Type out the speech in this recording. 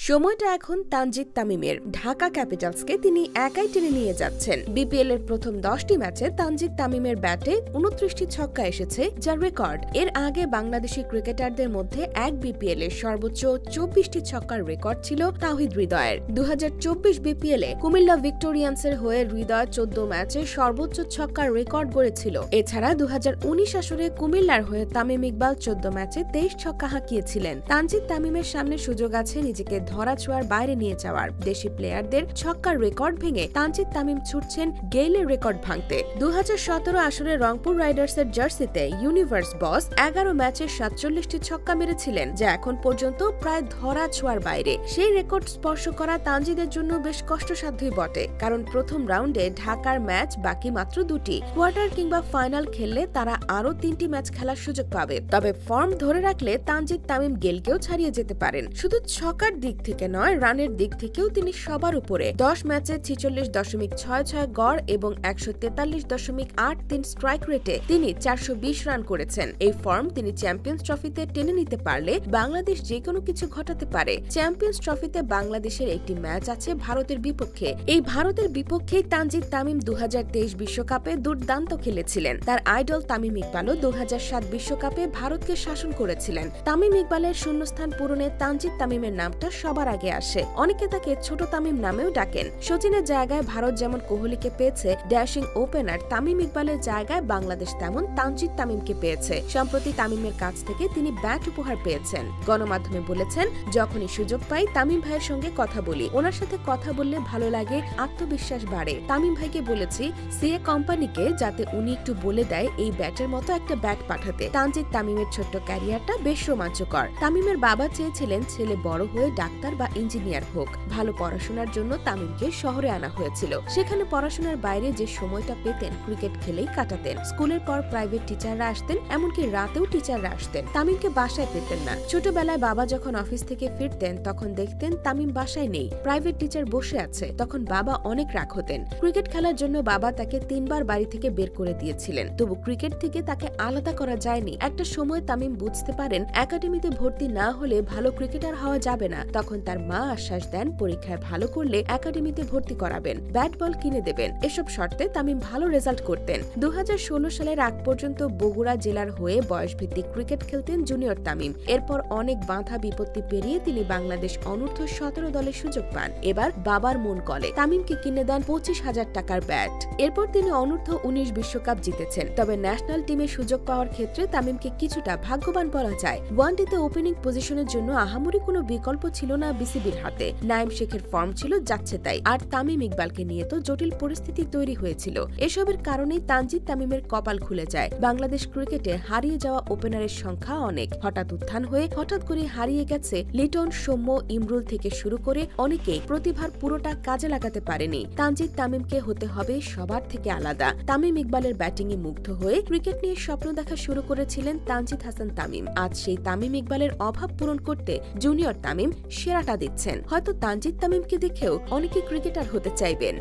সময়টা এখন তানজিদ তামিমের। ঢাকা ক্যাপিটালসকে তিনি একাই টেনে নিয়ে যাচ্ছেন। বিপিএল এর প্রথম 10টি ম্যাচে তানজিদ তামিমের ব্যাটে 29টি ছক্কা এসেছে, যা রেকর্ড। এর আগে বাংলাদেশি ক্রিকেটারদের মধ্যে এক বিপিএল এর সর্বোচ্চ 24টি ছক্কার রেকর্ড ছিল তাওহিদ হৃদয়ের। 2024 বিপিএল এ কুমিল্লা ভিক্টোরিয়ান্সের হয়ে হৃদয় 14 ম্যাচে সর্বোচ্চ ছক্কার রেকর্ড গড়েছিল। এছাড়া 2019 আসরে কুমিল্লার হয়ে তামিম ইকবাল 14 ম্যাচে 23 ছক্কা হাঁকিয়েছিলেন। তানজিদ তামিমের সামনে সুযোগ আছে নিজেকে ধরাছোঁয়ার বাইরে নিয়ে যাওয়ার। দেশি প্লেয়ারদের ছক্কার রেকর্ড ভেঙে তানজিদ তামিম ছুটছেন গেইলের রেকর্ড ভাঙতে। 2017 আসরে রংপুর রাইডার্সের জার্সিতে ইউনিভার্স বস 11 ম্যাচে 47টি ছক্কা মেরেছিলেন, যা এখন পর্যন্ত প্রায় ধরাছোঁয়ার বাইরে। সেই রেকর্ড স্পর্শ করা তানজিদের জন্য বেশ কষ্টসাধ্যই বটে, কারণ প্রথম রাউন্ডে ঢাকার ম্যাচ বাকি মাত্র 2টি। কোয়ার্টার কিংবা ফাইনাল খেললে তারা আরও 3টি ম্যাচ খেলার সুযোগ পাবে। তবে ফর্ম ধরে রাখলে তানজিদ তামিম গেইলকেও ছাড়িয়ে যেতে পারেন। শুধু ছক্কার দিক থেকে নয়, রানের দিক থেকেও তিনি সবার উপরে। 10 ম্যাচে 46.66 গড় এবং 143.83 স্ট্রাইক রেটে তিনি 420 রান করেছেন। এই ফর্ম তিনি চ্যাম্পিয়ন্স ট্রফিতে টেনে নিতে পারলে বাংলাদেশ যে কোনো কিছু ঘটাতে পারে। চ্যাম্পিয়ন্স ট্রফিতে বাংলাদেশের একটি ম্যাচ আছে ভারতের বিপক্ষে। এই ভারতের বিপক্ষেই তানজিদ তামিম 2023 বিশ্বকাপে দুর্দান্ত খেলেছিলেন। তার আইডল তামিম ইকবালও 2007 বিশ্বকাপে ভারতকে শাসন করেছিলেন। তামিম ইকবালের শূন্যস্থান পূরণে তানজিদ তামিমের নামটা সবার আগে আসে। অনেকে তাকে ছোট তামিম নামেও ডাকেন। সচিনের জায়গায় ভারত যেমন কোহলিকে পেয়েছে, ড্যাশিং ওপেনার তামিম ইকবালের জায়গায় বাংলাদেশ তেমন তানজিদ তামিমকে পেয়েছে। সম্প্রতি তামিমের কাছ থেকে তিনি ব্যাট উপহার পেয়েছেন। গণমাধ্যমে বলেছেন, যখনই সুযোগ পাই তামিম ভাইয়ের সঙ্গে কথা বলি। ওনার সাথে কথা বললে ভালো লাগে, আত্মবিশ্বাস বাড়ে। তামিম ভাইকে বলেছি সিএ কোম্পানিকে যাতে উনি একটু বলে দেয় এই ব্যাটের মতো একটা ব্যাট পাঠাতে। তানজিদ তামিমের ছোট্ট ক্যারিয়ারটা বেশ রোমাঞ্চকর। তামিমের বাবা চেয়েছিলেন ছেলে বড় হয়ে ডাক্তার বা ইঞ্জিনিয়ার হোক। ভালো পড়াশোনার জন্য তামিমকে শহরে আনা হয়েছিল। সেখানে পড়াশোনার বাইরে যে সময়টা পেতেন ক্রিকেট খেলেই কাটাতেন। স্কুলের পর প্রাইভেট টিচাররা আসতেন, এমনকি রাতেও টিচাররা আসতেন। তামিমকে বাসায় পেতেন না। ছোটবেলায় বাবা যখন অফিস থেকে ফিরতেন তখন দেখতেন তামিম বাসায় নেই, প্রাইভেট টিচার বসে আছে। তখন বাবা অনেক রাগ হতেন। ক্রিকেট খেলার জন্য বাবা তাকে 3 বার বাড়ি থেকে বের করে দিয়েছিলেন, তবু ক্রিকেট থেকে তাকে আলাদা করা যায়নি। একটা সময় তামিম বুঝতে পারেন একাডেমিতে ভর্তি না হলে ভালো ক্রিকেটার হওয়া যাবে না। তখন তার মা আশ্বাস দেন পরীক্ষায় ভালো করলে একাডেমিতে ভর্তি করাবেন, ব্যাট বল কিনে দেবেন। এসব শর্তে তামিম ভালো রেজাল্ট করতেন। 2016 সালের আগ পর্যন্ত বগুড়া জেলার হয়ে বয়সভিত্তিক ক্রিকেট খেলতেন জুনিয়র তামিম। এরপর অনেক বাধা বিপত্তি পেরিয়ে তিনি বাংলাদেশ অনূর্ধ্ব 17 দলের সুযোগ পান। এবার বাবার মন কলে তামিমকে কিনে দেন 25,000 টাকার ব্যাট। এরপর তিনি অনূর্ধ্ব 19 বিশ্বকাপ জিতেছেন। তবে ন্যাশনাল টিমে সুযোগ পাওয়ার ক্ষেত্রে তামিমকে কিছুটা ভাগ্যবান বলা যায়। ওয়ানডেতে ওপেনিং পজিশনের জন্য আহামরি কোনো বিকল্প ছিল না বিসিবির হাতে। নাইম শেখের ফর্ম ছিল যাচ্ছে তাই, আর তামিম ইকবালকে নিয়ে তো জটিল পরিস্থিতি তৈরি হয়েছিল। এসবের কারণেই তানজিদ তামিমের কপাল খুলে যায়। বাংলাদেশ ক্রিকেটে হারিয়ে যাওয়া ওপেনারের সংখ্যা অনেক। হঠাৎ উত্থান হয়ে হঠাৎ করে হারিয়ে গেছে লিটন, সৌম্য, ইমরুল থেকে শুরু করে অনেকেই প্রতিভার পুরোটা কাজে লাগাতে পারেনি। তানজিদ তামিমকে হতে হবে সবার থেকে আলাদা। তামিম ইকবালের ব্যাটিংয়ে মুগ্ধ হয়ে ক্রিকেট নিয়ে স্বপ্ন দেখা শুরু করেছিলেন তানজিদ হাসান তামিম। আজ সেই তামিম ইকবালের অভাব পূরণ করতে জুনিয়র তামিম সেরাটা দিচ্ছেন। হয়তো তানজিদ তামিমকে দেখেও অনেকে ক্রিকেটার হতে চাইবেন।